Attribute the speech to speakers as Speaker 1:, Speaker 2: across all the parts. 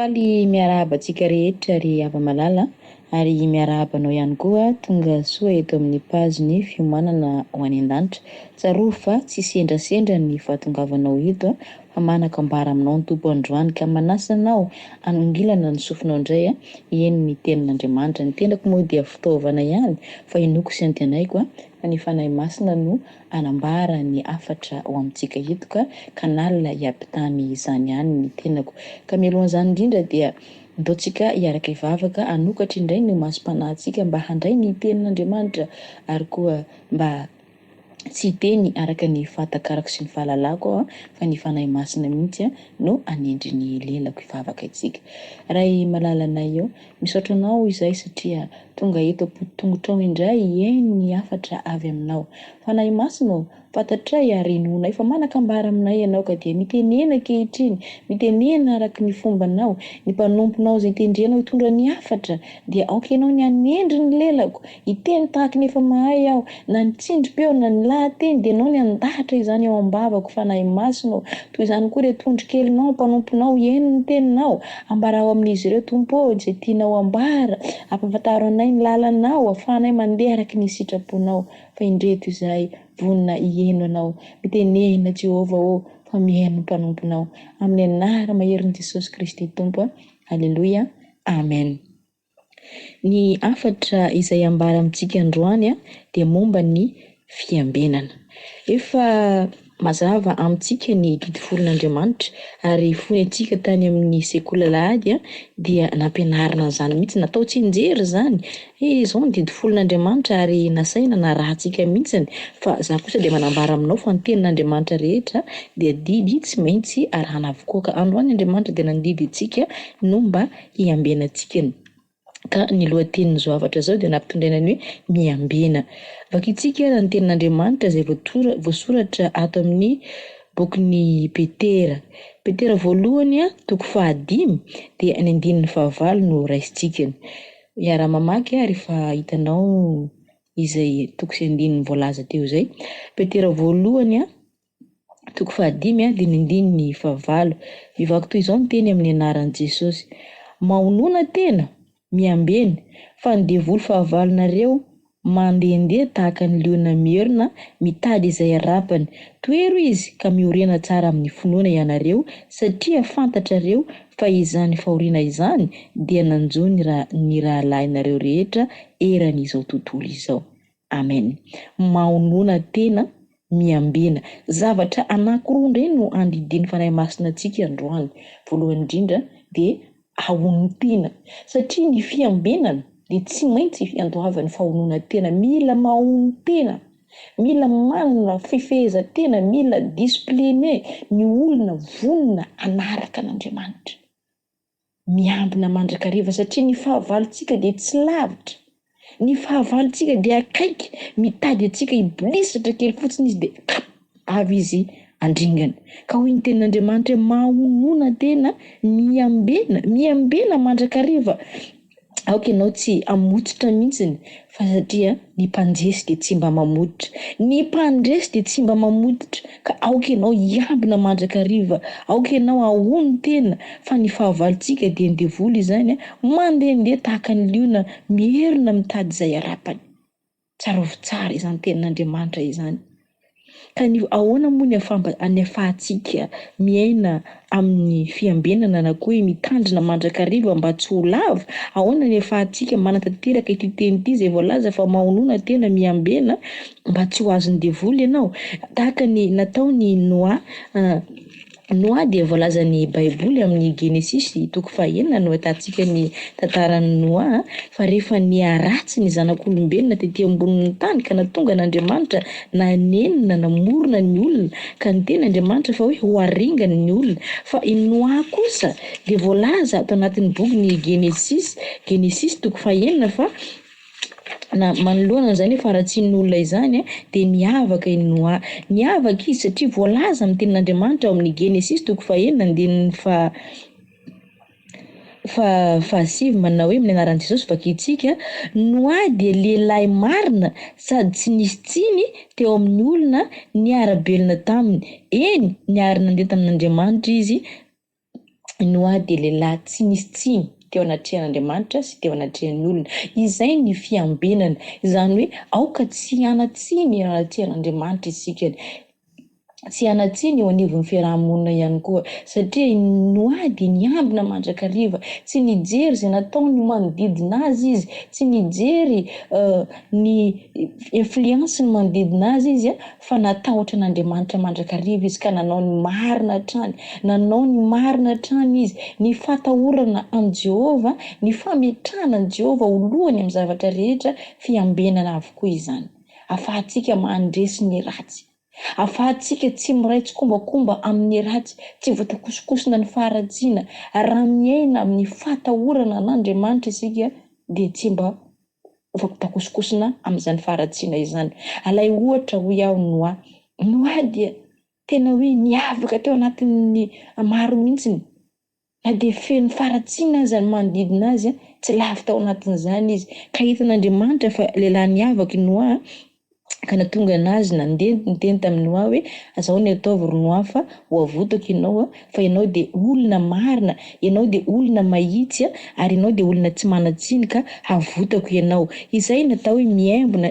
Speaker 1: Faly miarahaba antsika rehetra ry hava-malala ary miarahaba anao ihany koa tonga soa eto amin'ny page-ny fiomanana ho any an-danitra. Tsarovy fa tsy sendrasendra ny fahatongavanao eto fa manan-kambara aminao ny tompo androany ka manasa anao anongilana ny sofinao indray eny ny tenin'Andriamanitra. Ny tenako moa dia fitaovana ihany fa inoko sy antinaiko fa ny fanahy masina no anambara ny afatra ho amintsika eto ka kanalina hiampitany izany ihany ny tenako. Ka mialohan'izany indrindra dia ndaontsika hiaraka hivavaka anokatra indray ny masom-panahintsika mba handray ny tenin'Andriamanitra ary koa mba tsy teny araka ny fahatakarako sy ny fahalalako fa ny fanahy masina mihitsy no anendry ny lelako hivavaka itsika. Ray malalanay eo, misaotra anao izay satria tonga eto tongotrao indray ny afatra avy aminao. Fanahy masina fantatray ary nonay fa manan-kambara aminay ianao ka dia mitenena kehitriny, mitenena araka ny fombanao, ny mpanomponao izay tendrenao hitondra ny afatra dia aoka ianao ny anendry ny lelako, hiteny tahaka ny efa mahay aho, na ny tsindrim-peo na ny lahateny dia anao ny andahatra izany ao am-bavako fanahy masina. Toy izany koa ireo tondro-kelinao, mpanomponao eny ny teninao, ambara ao amin'izy ireo tompo izay tianao ambara, ampafantaro anay ny lalanao, ahafahanay mandeha araka ny sitraponao. Fa indreto izay vonina iheno anao, mitenena Jehovah fa mihaino ny mpanomponao amin'ny anara maherin'i Jesosy Kristy tompo. Halleluja, amen. Ny afatra izay ambara amintsika androany dia momba ny fiambenana. Efa mazava amintsika ny didy folon'Andriamanitra ary fony antsika tany amin'ny sekoly alahady dia nampianarina izany mihitsy, natao tsinjery izany. Izao ny didy folon'Andriamanitra ary nasaina na rahantsika mihitsy fa za kosa dia manambara aminao fa ny tenin'Andriamanitra rehetra dia didy tsy maintsy arahana avokoa ka androany Andriamanitra dia nandidy antsika no mba hiambenantsika. Ka ny lohatenin'izao afatra izao dia nampitondraina ny hoe miambena. Vakitsika ny tenin'Andriamanitra izay voasoratra ato amin'ny bokin'ny Petera voalohany toko 5 dia ny 9 no raisintsika. Iara-mamaky rehefa hitanao izay toko 9 voalaza teo izay. Petera voalohany toko 5 dia ny 9. Mivako toy izao ny teny amin'ny anaran'i Jesosy: mahonoana tena miambena fa ny devoly fahavalonareo mandehandeha tahaka ny liona merina mitady izay arapany. Toero izy ka miorena tsara amin'ny finoana ianareo satria fantatrareo fa izany fahoriana izany dia nanjo ny rahalahinareo rehetra eran'izao tontolo izao. Amen. Mahonoana tena miambena. Zavatra anankiroa indray no andidin'ny fanahy masina antsika androany. Voalohany indrindra dia ahono tena, satria ny fiambenana dia tsy maintsy fiandohavany fahonoana tena. Mila mahono tena, mila manana fifehezan-tena, mila discipliné ny olona vonona anaraka an'Andriamanitra, miambina mandrakariva satria ny fahavalontsika dia tsy lavitra. Ny fahavalontsika dia akaiky, mitady antsika hibolisatra kely fotsiny izy dia avy izy andringana. Ka hoy ny tenin'Andriamanitra mahonoana tena miambena mandrakariva. Aoka ianao tsy hamotsitra mihitsy fa satria ny mpanjesy dia tsy mba mamototra, ny mpandresy dia tsy mba mamototra. Ka aoka ianao hiambina mandrakariva, aoka ianao ahono tena fa ny fahavalontsika dia ny devoly izany mandehandeha tahaka ny liona mierina mitady izay arapany. Tsarovy tsara izany tenin'Andriamanitra izany. Ka ny ahoana moa ny ahafahantsika miaina amin'ny fiambenana na koa mitandrina mandrakariva mba tsy ho lava? Ahoana ny ahafahantsika manantanteraka ity teny ity izay voalaza fa mahonoana tena miambena mba tsy ho azon'ny devoly ianao? Tahaka ny nataony Noa dia voalazan'ny Baiboly amin'ny Genesisy toko 9 no ahitantsika ny tantaran'ny Noa fa rehefa niaratsy ny zanak'olombelona tetỳ ambonin'ny tany ka nahatonga n'Andriamanitra nanenina namorona ny olona ka ny tenin'Andriamanitra fa hoe ho aringana ny olona. Fa i Noa kosa dia voalaza ato anatin'ny bokin'ny Genesisy toko 9 fa na manoloana izany faratsian'ny olona izany dia niavaka i Noa. Niavaka izy satria voalaza amin'ny tenin'Andriamanitra ao amin'ny Genesisy toko 9 fahasivy manao hoe amin'ny anaran'i Jesosy vakitsika: Noa dia lehilahy marina sady tsy nisy tsiny teo amin'ny olona niara-belona taminy. Eny, niara nandeha tamin'Andriamanitra izy Noa dia lehilahy tsy misy tsiny teo anatrehan'Andriamanitra sy teo anatrehan'ny olona. Izay ny fiambenana. Izany hoe aoka tsy hanatsiny eo anatrehan'Andriamanitra isika. Tsy hanatsiny eo anivon'ny fiarahamonina ihany koa satria Noa dia niambina mandrakariva, tsy nijery izay nataony manodidina azy izy, tsy nijery ny influence ny manodidina azy izy fa natahotra an'Andriamanitra mandrakariva izy ka nanao ny marina hatrany, nanao ny marina hatrany izy, ny fatahorana amin'ny Jehova, ny fametrahana an'i Jehova ho lohany amin'ny zavatra rehetra, fiambenana avokoa izany. Ahafahantsika mandresy ny ratsy. Ahafahantsika tsy miraitsy kombakomba amin'ny ratsy, tsy voatakosokosona ny faharatsiana. Raha miaina amin'ny fatahorana an'Andriamanitra isika dia tsy mba voatakosokosona amin'izany faharatsiana izany. Alay ohatra ho iaho Noa. Noa dia tena hoe niavaka teo anatin'ny maro mihitsiny. Na dia feno faharatsiana azy ny manodidina azy, tsy lafy tao anatin'izany izy. Ka hitan'Andriamanitra fa lehilahy niavaka Noa ka nahatonga anazy nandeha niteny tamin'ny Noa hoe azao ny ataovy ry Noa fa ho avotako ianao fa ianao dia olona marina, ianao dia olona mahitsy ary ianao dia olona tsy manatsiny ka havotako ianao. Izay natao hoe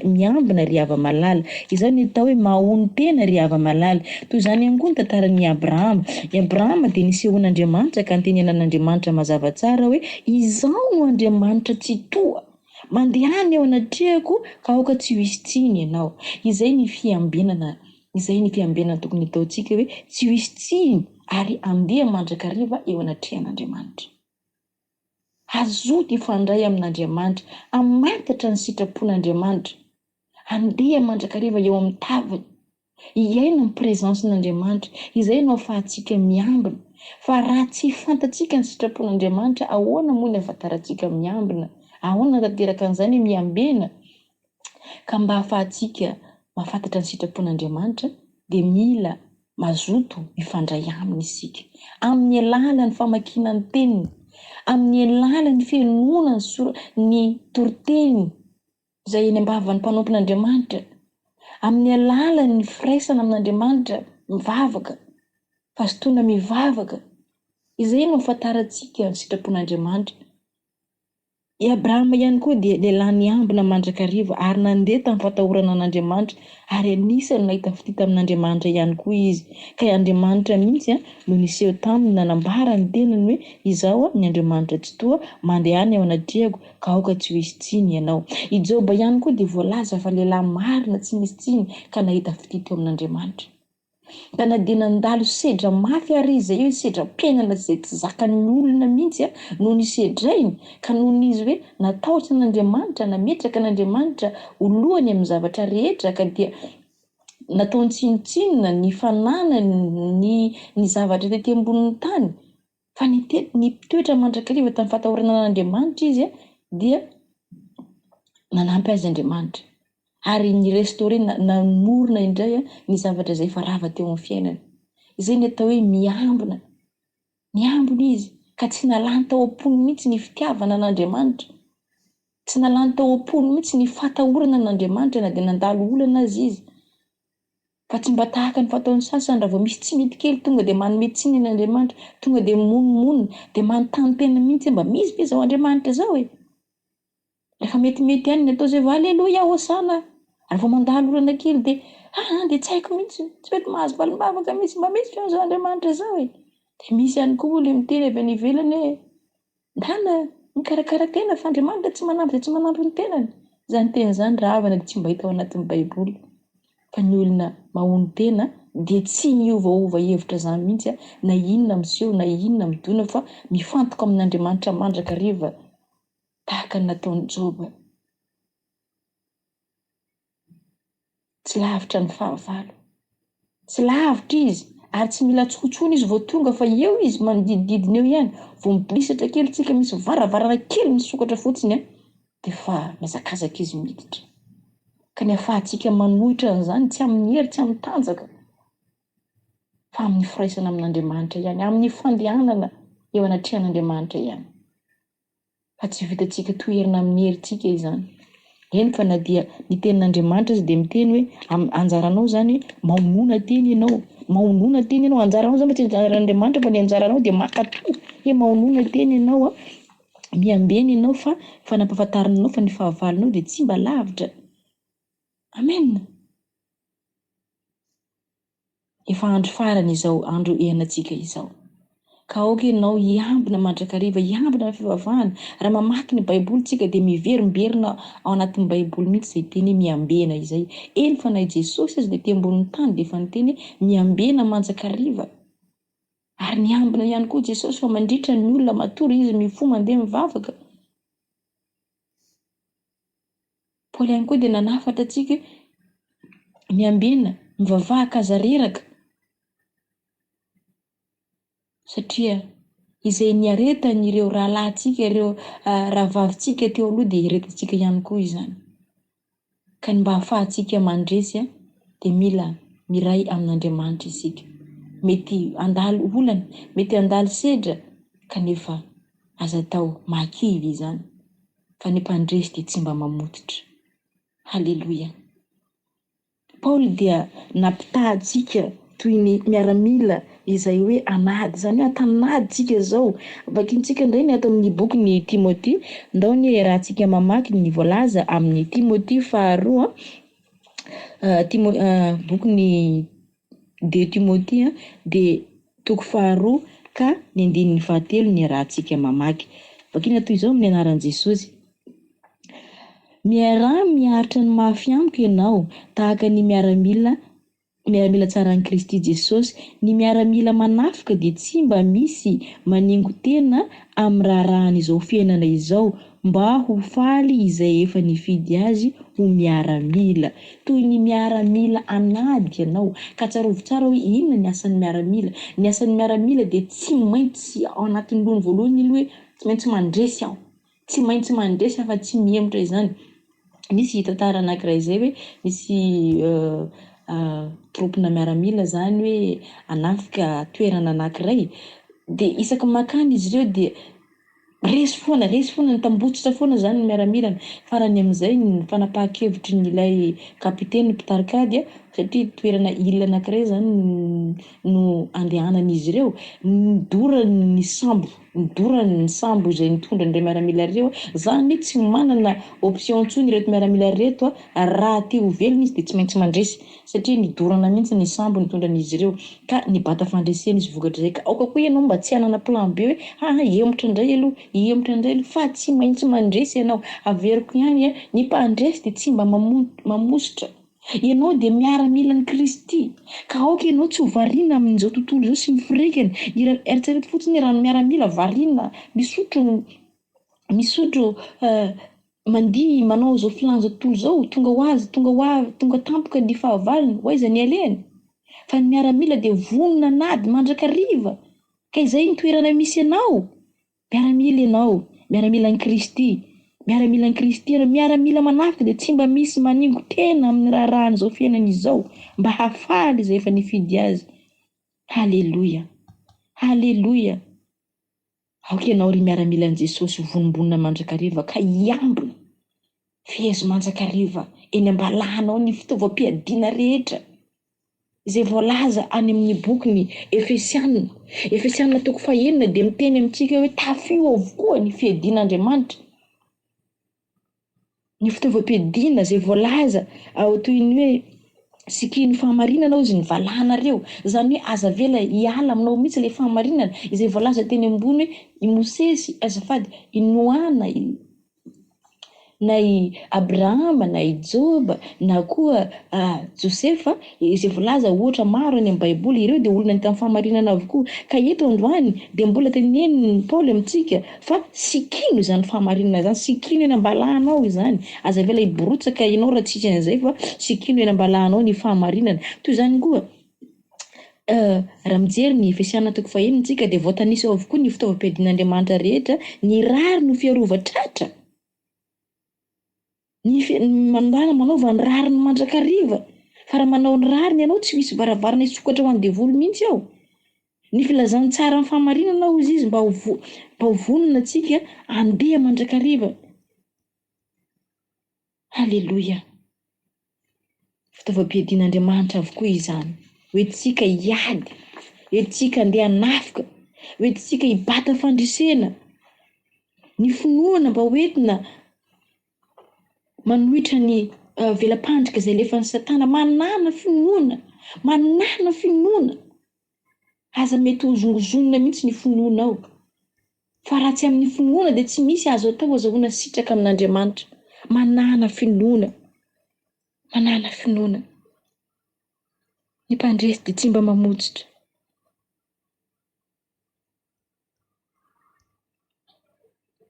Speaker 1: miambina ry hava-malala. Izay natao hoe mahon-tena ry hava-malala. Toy izany ihany koa ny tantaran'i Abrahama. I Abrahama dia nisehon'Andriamanitra ka nitenenan'Andriamanitra mazava tsara hoe izao Andriamanitra tsy toa. Mandehany eo anatrehako ka aoka tsy ho hisy tsiny ianao. Izay ny fiambenana. Izay ny fiambenana tokony ataontsika hoe tsy ho hisy tsiny ary andeha mandrakariva eo anatrehan'Andriamanitra. Azoty ifandray amin'Andriamanitra, hamatatra ny sitrapon'Andriamanitra, andeha mandrakariva eo amin'ny tavany. Iaina ny prezensin'Andriamanitra. Izay no ahafahantsika miambina. Fa raha tsy fantatsika ny sitrapon'Andriamanitra, ahoana moa ny ahafantarantsika miambina? Ahoana tanteraka an'izany miambena? Ka mba ahafahantsika mahafantatra ny sitrapon'Andriamanitra dia mila mazoto mifandray aminy isika. Amin'ny alalan'ny famakiana ny teniny, amin'ny alalan'ny fianoana ny toriteny izay eny ambavan'ny mpanompon'Andriamanitra, amin'ny alalan'ny firaisana amin'Andriamanitra mivavaka, fahazotoana mivavaka. Izay no ahafantarantsika ny sitrapon'Andriamanitra. I Abrahama ihany koa dia lehilahy niambina mandrakariva ary nandeha tamin'ny fatahorana an'Andriamanitra ary anisany nahita fity tamin'Andriamanitra ihany koa izy. Ka Andriamanitra mihitsy no niseho taminy nanambara ny tenany hoe izao ny Andriamanitra tsy toa, mandehany ao anatrehako ka aoka tsy ho hisy tsiny ianao. I Joba ihany koa dia voalaza fa lehilahy marina tsy misy tsiny ka nahita fity teo amin'Andriamanitra. Ka na dia nandalo sedra mafy ary izy hoe sedra penana izay tsy zakan'ny olona mihitsy no nisedrainy ka noho n'izy hoe natahotra an'Andriamanitra, nametraka an'Andriamanitra ho lohany amin'ny zavatra rehetra ka dia nataony tsinotsinona ny fananany ny zavatra tetỳ ambonin'ny tany. Fa nitoetra mandrakariva tamin'ny fatahorana an'Andriamanitra izy dia nanampy azy Andriamanitra. Ary ny restauré namorona indray ny zavatra izay fa rava teo amin'ny fiainany. Izay ny atao hoe miambina. Miambina izy ka tsy nalany tao am-pony mihitsy ny fitiavana an'Andriamanitra. Tsy nalany tao am-pony mihitsy ny fatahorana an'Andriamanitra na dia nandalo olana azy izy. Fa tsy mba tahaka ny fataon'ny sasany raha vao misy tsy mety kely tonga dia manome tsiny an'Andriamanitra, tonga dia monina, dia manontany tena mihitsy mba misy ve izao Andriamanitra izao e? Rehefa metimety ihany ny atao izay vao aleloia hosana. Ary vao mandalo olana kely dia dia tsy haiko mihitsy, tsy mety mahazo valimbavaka mihitsy mba misy ve izao Andriamanitra izao e? Dia misy ihany koa olona miteny avy any ivelany hoe ndana mikarakara tena fa Andriamanitra tsy manampy dia tsy manampy ny tenany. Izany teny izany raha avana dia tsy mba hita ao anatin'ny Baiboly. Fa ny olona mahony tena dia tsy miovaova hevitra izany mihitsy na inona miseho na inona midona fa mifantoka amin'Andriamanitra mandrakariva tahaka ny nataon'i Joba. Tsy lavitra ny fahavalo. Tsy lavitra izy ary tsy mila tsotsona izy vao tonga fa eo izy manodidididina eo ihany. Vao mibilisatra kely tsika misy varavarana kely misokatra fotsiny dia fa mihazakazaka izy miditra. Ka ny ahafahantsika manohitra an'izany tsy amin'ny hery, tsy amin'ny tanjaka fa amin'ny firaisana amin'Andriamanitra ihany, amin'ny fandehanana eo anatrehan'Andriamanitra ihany. Fa tsy vitantsika toerana amin'ny herintsika izany. Eny fa na dia ny tenin'Andriamanitra izy dia miteny hoe anjaranao zany mamonoana teny ianao, mamonoana teny ianao, anjaranao zany tsy anjaran'Andriamanitra fa ny anjaranao dia mankatoy hoe mamonoana teny ianao miambena ianao fa fanampahafantaranao fa ny fahavalonao dia tsy mba lavitra. Amen. Efa andro farany izao, andro iainantsika izao. Ka aoka ianao hiambina mandrakariva, hiambina amin'ny fivavahana. Raha mamaky ny Baiboly tsika dia miverimberina ao anatin'ny Baiboly mihitsy izay teny miambena izay. Eny fa na i Jesosy azy dia tembon'ny tany dia efa niteny miambena manjakariva. Ary niambina ihany koa Jesosy fa mandritra ny olona matory izy mifo mandeha mivavaka. Paoly ihany koa dia nanafatra antsika miambena mivavahaka aza reraka. Satria izay niaretan'ireo rahalahintsika, ireo rahavavintsika teo aloha dia iretantsika ihany koa izany. Ka mba ahafahantsika mandresy dia mila miray amin'Andriamanitra isika. Mety andalo olana, mety andalo sedra, kanefa aza tao makivy izany. Fa ny mpandresy dia tsy mba mamototra. Halleluja. Paoly dia nampitahantsika toy ny miaramila izay hoe anady, izany hoe atanaditsika izao. Vakintsika indray ny ato amin'ny boky ny Timothée, ndao ny rahantsika mamaky ny voalaza amin'ny Timothée faharoa, boky ny de Timothée dia toko faharoa ka ny andinin'ny fahatelo ny rahantsika mamaky. Vakina toy izao amin'ny anaran'i Jesosy. Miarah miaritra ny mafy amiko ianao tahaka ny miaramila tsara an'i Kristy Jesosy. Ny miaramila manafika dia tsy mba misy maningo tena amin'ny raharan'izao fiainana izao, mba ho faly izay efa nifidy azy ho miaramila. Toy ny miaramila anady ianao. Ka tsarovy tsara hoe inona ny asan'ny miaramila. Ny asan'ny miaramila dia tsy maintsy ao anatin'ny lohany voalohany hoe tsy maintsy mandresy aho. Tsy maintsy mandresy fa tsy miemotra izany. Misy tantara anankiray izay hoe misy tropina miaramila zany hoe anafika toerana anankiray. Dia isaky makany izy ireo dia resy foana ny tambotsitra foana zany ny miaramila. Farany amin'izay ny fanapahan-kevitry n'ilay kapiteny mpitarikady satria toerana ilana anankiray zany no andehanan'izy ireo. Nidorany ny sambo izay nitondra n'ireo miaramila ireo. Zany tsy manana option intsony ireto miaramila reto raha te ho velona izy dia tsy maintsy mandresy satria nidorana mihitsy ny sambo nitondra n'izy ireo. Ka nibata fandresena izy vokatra izay. Ka aoka koa ianao mba tsy hanana plan B hoe hemotra indray aloha fa tsy maintsy mandresy ianao. Averiko ihany ny mpandresy dia tsy mba mamosotra. Ianao dia miaramila ny Kristy. Ka aoka ianao tsy ho variana amin'izao tontolo izao sy miforekany. Eritrereto fotsiny raha ny miaramila variana, misotro mandihy manao izao filanja tontolo izao, tonga tampoka ny fahavalony, hoaiza ny alehany. Fa ny miaramila dia vonona nady mandrakariva. Ka izay ny toerana misy ianao. Miaramila ianao, miaramila ny Kristy. Miaramila ny Kristy, miaramila manafika dia tsy mba misy maningo tena amin'ny raharan'izao fiainana izao, mba hafaly izay efa nifidy azy. Halleluja. Halleluja. Aoka ianao ry miaramila an'i Jesosy vonombonina mandrakariva ka hiambina fehezo mandrakariva eny ambalahanao ny fitaovam-piadiana rehetra izay voalaza any amin'ny boky ny Efesianina toko 4 dia miteny amintsika hoe tafio avokoa ny fiadian'Andriamanitra. Ny fitaovam-piadiana izay voalaza ao toy ny hoe sikin'ny fahamarinana izy ny valahanareo. Izany hoe aza vela hiala aminao mihitsy ilay fahamarinana izay voalaza teny ambony hoe i Mosesy azafady i Noana na i Abrahama na i Joba na koa Josefa izay voalaza ohatra maro any amin'ny Baiboly, ireo dia olona tamin'ny fahamarinana avokoa. Ka eto androany dia mbola teneniny Paoly amintsika fa sikino izany fahamarinana izany, sikino eny ambalahanao izany. Aza vela iborotsaka ianao raha tsisy an'izay fa sikino eny ambalahanao ny fahamarinana. Toy izany koa raha mijery ny Efesianina toko 4 tsika dia voatanisa ao avokoa ny fitaovam-piadian'Andriamanitra rehetra, ny rary no fiarovan-tratra. Manaova ny rary ny mandrakariva. Fa raha manao ny rary ny ianao tsy misy varavarana isokatra ho an'ny devoly mihitsy ao. Ny filazany tsara amin'ny fahamarinana ao izy mba ho vonona antsika andeha mandrakariva. Halleloja. Fitaovam-piadian'Andriamanitra avokoa izany. Hoentsika hiady, hoentsika handeha hanafika, hoentsika hibata fandresena. Ny finoana mba hoentina manohitra ny velam-pandrika izay alefan'ny Satana. Manana finoana. Aza mety hozongozonina mihitsy ny finoana ao. Fa raha tsy amin'ny finoana dia tsy misy azo atao azahoana sitraka amin'Andriamanitra. Manana finoana. Ny mpandresy dia tsy mba mamotsitra.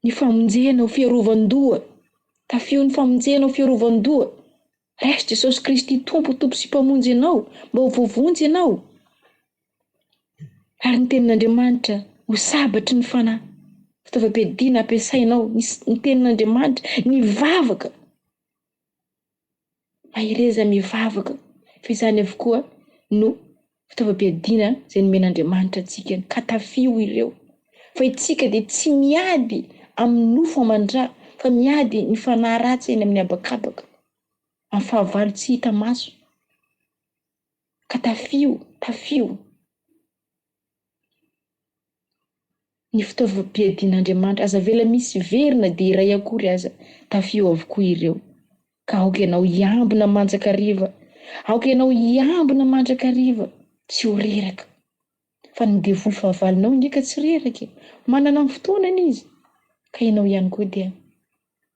Speaker 1: Ny famonjena ho fiarovan-doha. Tafio ny famonjena ho fiarovan-doha. Resy Jesosy Kristy tompo sy mpamonjy ianao, mba ho voavonjy ianao. Ary ny tenin'Andriamanitra ho sabatry ny fanahy. Fitaovam-piadiana ampiasainao, ny tenin'Andriamanitra, ny vavaka. Mahireza mivavaka. Fa izany avokoa no fitaovam-piadiana izay nomen'Andriamanitra antsika. Ka tafio ireo. Fa itsika dia tsy miady amin'ny nofo aman-drà, fa miady ny fanahy ratsy eny amin'ny habakabaka. Amin'ny fahavalo tsy hita maso. Ka tafio. Ny fitaovam-piadian'Andriamanitra aza vela misy verina dia iray akory aza, tafio avokoa ireo. Ka aoka ianao hiambina manjakariva. Tsy ho reraka. Fa ny devoly fahavalonao ndraika tsy reraka. Manana ny fotoanany izy. Ka ianao ihany koa dia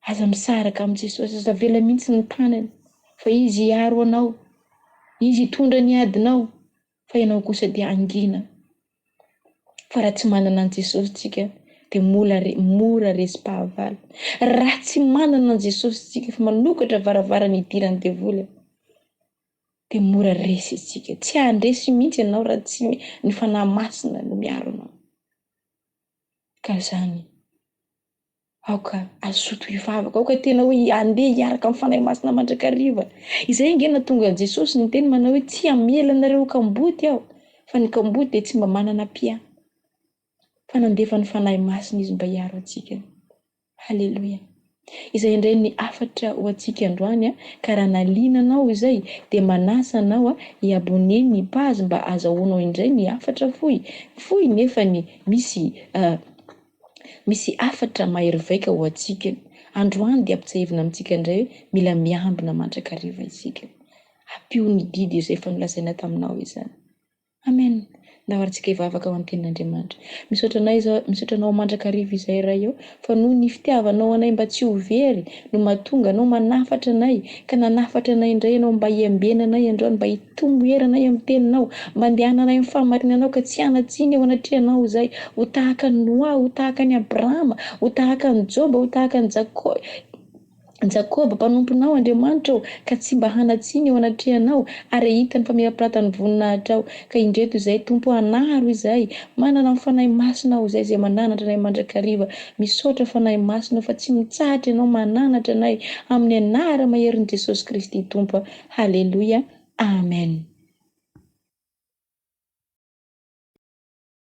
Speaker 1: aza misaraka amin'i Jesosy. Aza vela mihitsy ny tanany. Fa izy hiaro anao. Izy hitondra ny adinao. Fa ianao kosa dia angina. Fa raha tsy manana an Jesosy tsika dia mora resy-pahavalo. Raha tsy manana an Jesosy tsika fa manokatra varavarana idiran'ny devoly dia mora resy tsika. Tsy handresy mihitsy ianao raha tsy ny fanahy masina no miaro anao. Ka izany aoka azoto hivavaka. Aoka tena hoe andeha hiaraka amin'ny fanahy masina mandrakariva. Izay nge nahatonga an Jesosy ny teny manao hoe tsy hamela anareo kamboty aho. Fa ny kamboty dia tsy mba manana mpià. Fa nandefa ny fanahy masina izy mba hiaro antsika. Halleluja. Izay indray ny afatra ho antsika androany. Ka raha naliana anao izay dia manasa anao hiabone ny page mba azahoanao indray ny afatra fohy nefa ny misy afatra mahery vaika ho antsika. Androany dia ampitsahivina amintsika indray hoe mila miambina mandrakariva isika. Hampio ny didy izay efa nolazaina taminao izany. Amen. Ndahorantsika hivavaka ao amin'ny tenin'Andriamanitra. Misaotra anao mandrakariva izay iray eo. Fa noho ny fitiavanao anay mba tsy ho very no mahatonga anao manafatra anay. Ka nanafatra anay indray ianao mba hiambena anay androany, mba hitombo hery anay amin'ny teninao, mba handehana anay amin'ny fahamarinanao ka tsy hanatsiny ao anatrehanao izay. Ho tahaka ny Noa, ho tahaka ny Abrahama, ho tahaka ny Joba, ho tahaka ny Jakoba mpanomponao Andriamanitra ka tsy mba hanatsiny ao anatrehanao ary hitany fa mirapiratany voninahitra ao. Ka indreto izay Tompo anaro izay, manana amin'ny fanahy masina ao izay mananatra anay mandrakariva. Misaotra fanahy masina fa tsy mitsahatra ianao mananatra anay amin'ny anara maherin'i Jesosy Kristy Tompo. Halleluja. Amen.